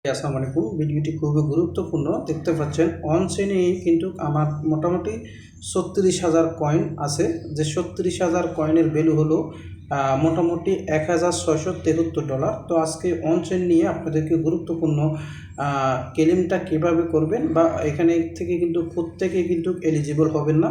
আসসালামু আলাইকুম। ভিডিওটি খুবই গুরুত্বপূর্ণ। দেখতে পাচ্ছেন অন চেইনে কিন্তু আমার মোটামুটি ৩৬,০০০ কয়েন আছে। যে ৩৬,০০০ কয়েনের ভ্যালু হলো মোটামুটি $১,৬৭৩। তো আজকে অন চেইন নিয়ে আপনাদেরকে গুরুত্বপূর্ণ ক্লেমটা কীভাবে করবেন, বা এখানে থেকে কিন্তু প্রত্যেকে কিন্তু এলিজিবল হবেন না,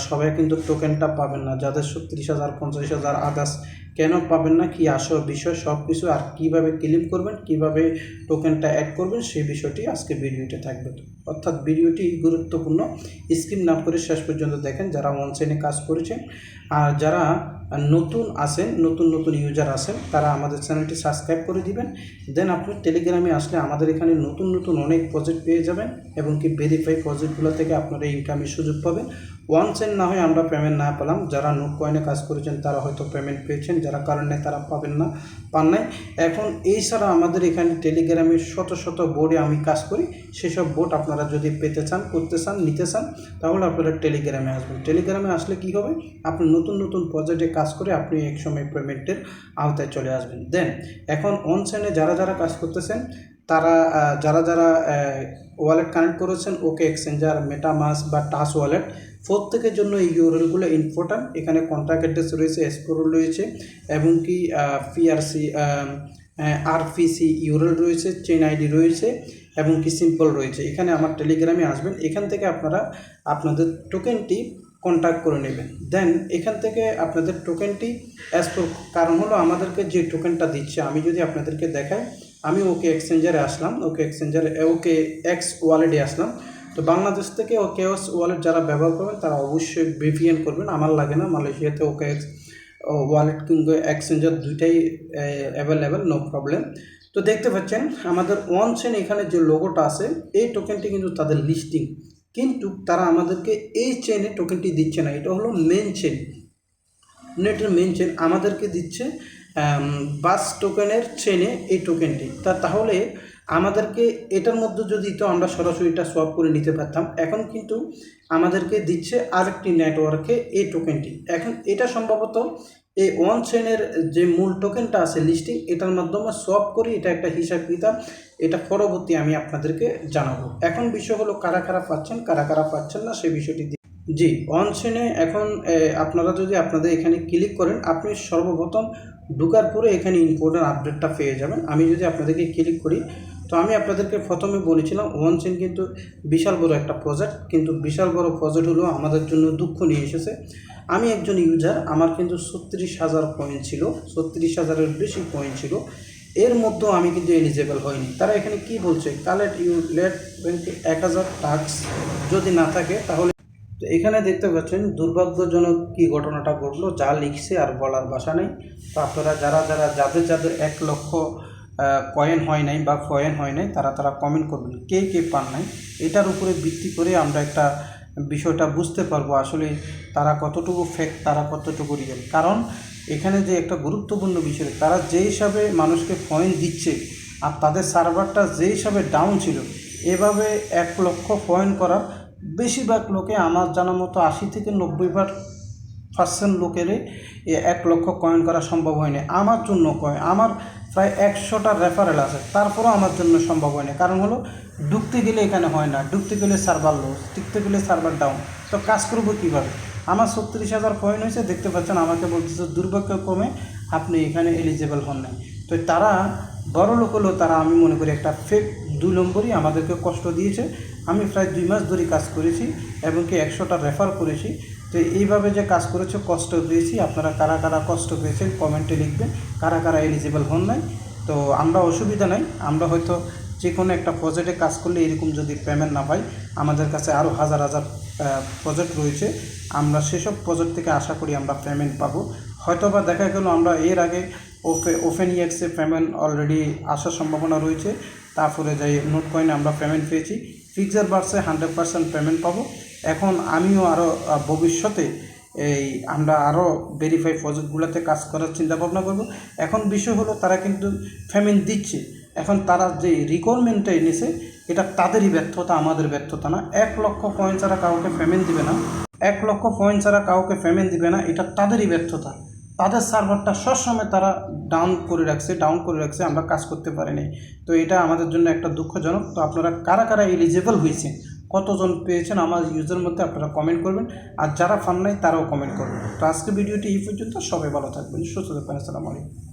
সবাই কিন্তু টোকেনটা পাবেন না। যাদের ৩৬,০০০, ৫০,০০০ আদার্স কেন পাবেন না, কি আসল বিষয় সব কিছু, আর কীভাবে ক্লেম করবেন, কীভাবে টোকেনটা অ্যাড করবেন, সেই বিষয়টি আজকে ভিডিওতে থাকবে। অর্থাৎ ভিডিওটি গুরুত্বপূর্ণ, স্কিপ না করে শেষ পর্যন্ত দেখেন যারা অন চেইনে কাজ করেছেন। আর যারা নতুন আছেন, নতুন ইউজার আছেন, তারা আমাদের চ্যানেলটি সাবস্ক্রাইব করে দিবেন। দেন আপনি টেলিগ্রামে আসলে আমাদের এখানে নতুন অনেক প্রজেক্ট পেয়ে যাবেন, এবং কি ভেরিফাই প্রজেক্টগুলো থেকে আপনারা ইনকামের সুযোগ পাবেন। ওয়ান চেইন না হয় আমরা পেমেন্ট না পেলাম, যারা নোট কয়েনে কাজ করেছেন তারা হয়তো পেমেন্ট পেয়েছেন, যারা কারণে তারা পান নাই। এখন এই ছাড়া আমাদের এখানে টেলিগ্রামে শত বোর্ডে আমি কাজ করি। সেসব বোর্ড আপনারা যদি পেতে চান, করতে চান, নিতে চান, তাহলে আপনারা টেলিগ্রামে আসবেন। টেলিগ্রামে আসলে কি হবে, আপনি নতুন প্রজেক্টে কাজ করে আপনি একসময় পেমেন্টের আওতায় চলে আসবেন। দেন এখন অন চেইনে যারা কাজ করতেছেন, তারা যারা ওয়ালেট কানেক্ট করেছেন, ওকে এক্সচেঞ্জার, মেটামাস্ক বা টাচ ওয়ালেট, প্রত্যেকের জন্য এই ইউআরএলগুলো ইম্পর্ট্যান্ট। এখানে কন্ট্যাক্ট অ্যাড্রেস রয়েছে, এসক্রোল রয়েছে, এবং কি আরপিসি ইউআরএল রয়েছে, চেইন আইডি রয়েছে, এবং কি সিম্পল রয়েছে। এখানে আমার টেলিগ্রামে আসবেন, এখান থেকে আপনারা আপনাদের টোকেনটি কন্ট্যাক্ট করে নেবেন। দেন এখান থেকে আপনাদের টোকেনটি কারণ হলো আমাদেরকে যে টোকেনটা দিচ্ছে, আমি যদি আপনাদেরকে দেখাই, আমি ওকে এক্সচেঞ্জারে আসলাম, ওকে এক্স ওয়ালেটে আসলাম। তো বাংলাদেশ থেকে ওকে এক্স ওয়ালেট যারা ব্যবহার করবেন তারা অবশ্যই ভিপিএন করবেন। আমার লাগে না, মালয়েশিয়াতে ওকে এক্স ওয়ালেট কিন্তু এক্সচেঞ্জার দুইটাই অ্যাভেলেবেল, নো প্রবলেম। তো দেখতে পাচ্ছেন আমাদের অন চেইন এখানে যে লোগোটা আছে, এই টোকেনটি কিন্তু তাদের লিস্টিং, কিন্তু তারা আমাদেরকে এই চেইনে টোকেনটি দিচ্ছে না। এটা হলো মেন চেইন, নেটের মেন চেইন আমাদেরকে দিচ্ছে বাস টোকেনের চেইনে এই টোকেনটি। তাহলে আমাদেরকে এটার মধ্যে যদি তো আমরা সরাসরি এটা সোয়াপ করে নিতে পারতাম, এখন কিন্তু আমাদেরকে দিচ্ছে আরেকটি নেটওয়ার্কে এই টোকেনটি। এখন এটা সম্ভবত এই ওয়ান চেইনের যে মূল টোকেনটা আছে লিস্টিং, এটার মাধ্যমে সোয়াপ করি, এটা একটা হিসাব কিতাব, এটা পরবর্তী আমি আপনাদেরকে জানাবো। এখন বিষয় হলো কারা পাচ্ছেন, কারা পাচ্ছেন না, সেই বিষয়টি। জি, অন চেইনে এখন আপনারা যদি আপনাদের এখানে ক্লিক করেন, আপনি সর্বপ্রথম ঢোকার পরে এখানে ইম্পোর্টেন্ট আপডেটটা পেয়ে যাবেন। আমি যদি আপনাদেরকে ক্লিক করি, তো আমি আপনাদেরকে প্রথমে বলেছিলাম অন চেইন কিন্তু বিশাল বড় একটা প্রজেক্ট, কিন্তু বিশাল বড় প্রজেক্ট হলো আমাদের জন্য দুঃখ নিয়ে এসেছে। আমি একজন ইউজার, আমার কিন্তু ৩৬,০০০ কয়েন ছিল, ৩৬,০০০-এর বেশি কয়েন ছিল, এর মধ্যেও আমি কিন্তু এলিজেবল হয়নি। তারা এখানে কি বলছে, কালেক্ট ইউ লেট ১,০০০ টাস্ক যদি না থাকে তাহলে। তো এখানে দেখতে পাচ্ছেন দুর্ভাগ্যজনক কি ঘটনাটা ঘটলো, যা লিখছে আর বলার ভাষা নেই। তো আপনারা যাদের ১,০০,০০০ কয়েন হয় নাই বা কয়েন হয় নাই, তারা কমেন্ট করবেন কে পান নাই। এটার উপরে ভিত্তি করে আমরা একটা বিষয়টা বুঝতে পারবো আসলে তারা কতটুকু ফেক, তারা কতটুকু রিয়েল। কারণ এখানে যে একটা গুরুত্বপূর্ণ বিষয়, তারা যে হিসাবে মানুষকে কয়েন দিচ্ছে আর তাদের সার্ভারটা যে হিসাবে ডাউন ছিল, এভাবে ১,০০,০০০ কয়েন করার বেশিরভাগ লোকে, আমার জানা মতো ৮০ থেকে ৯০% লোকেরই ১,০০,০০০ কয়েন করা সম্ভব হয়নি। আমার জন্য আমার প্রায় ১০০টা রেফারেল আছে, তারপরেও আমার জন্য সম্ভব হয়নি। কারণ হলো ঢুকতে গেলে এখানে হয় না, ঢুকতে গেলে সার্ভার লস, টিকতে গেলে সার্ভার ডাউন। তো কাজ করবো কীভাবে? আমার ৩৬,০০০ কয়েন হয়েছে, দেখতে পাচ্ছেন আমাকে বলতেছে দুর্ভাগ্যক্রমে আপনি এখানে এলিজেবল হন নাই। তো তারা বড় লোক হলেও তারা, আমি মনে করি একটা ফেক ২ নম্বরই আমাদেরকে কষ্ট দিয়েছে। আমি প্রায় ২ মাস ধরে কাজ করেছি, এবং কি ১০০টা রেফার করেছি। তো এইভাবে যে কাজ করেছে, কষ্ট পেয়েছি। আপনারা কারা কষ্ট পেয়েছেন কমেন্টে লিখবেন, কারা এলিজিবল হন নাই। তো আমরা অসুবিধা নাই, আমরা হয়তো যে কোনো একটা প্রজেক্টে কাজ করলে এরকম যদি পেমেন্ট না পাই, আমাদের কাছে আরও হাজার প্রজেক্ট রয়েছে, আমরা সেসব প্রজেক্ট থেকে আশা করি আমরা পেমেন্ট পাবো। হয়তো বা দেখা গেল আমরা এর আগে ওপেনইএক্সে পেমেন্ট অলরেডি আসার সম্ভাবনা রয়েছে, তারপরে যাই নোট কয়েনে আমরা পেমেন্ট পেয়েছি, ফিক্সারভার্সে 100% পেমেন্ট পাবো। এখন আমিও আরও ভবিষ্যতে আমরা আরও ভেরিফাই প্রজেক্টগুলোতে কাজ করার চিন্তাভাবনা করব। এখন বিষয় হলো তারা কিন্তু পেমেন্ট দিচ্ছে, এখন তারা যে রিকোয়ারমেন্টটা এনেছে এটা তাদেরই ব্যর্থতা, আমাদের ব্যর্থতা না। ১,০০,০০০ কয়েন ছাড়া কাউকে পেমেন্ট দিবে না, ১,০০,০০০ কয়েন ছাড়া কাউকে পেমেন্ট দিবে না, এটা তাদেরই ব্যর্থতা। তাদের সার্ভারটা সবসময় তারা ডাউন করে রাখছে, আমরা কাজ করতে পারিনি। তো এটা আমাদের জন্য একটা দুঃখজনক। তো আপনারা কারা কারা এলিজেবল হয়েছেন, কতজন পেয়েছেন আমার ইউজার মধ্যে আপনারা কমেন্ট করবেন, আর যারা ফান নাই তারাও কমেন্ট করবেন। তো আজকে ভিডিওটি এই পর্যন্ত, সবাই ভালো থাকবেন, সুস্থ থাকবেন, আসসালামু আলাইকুম।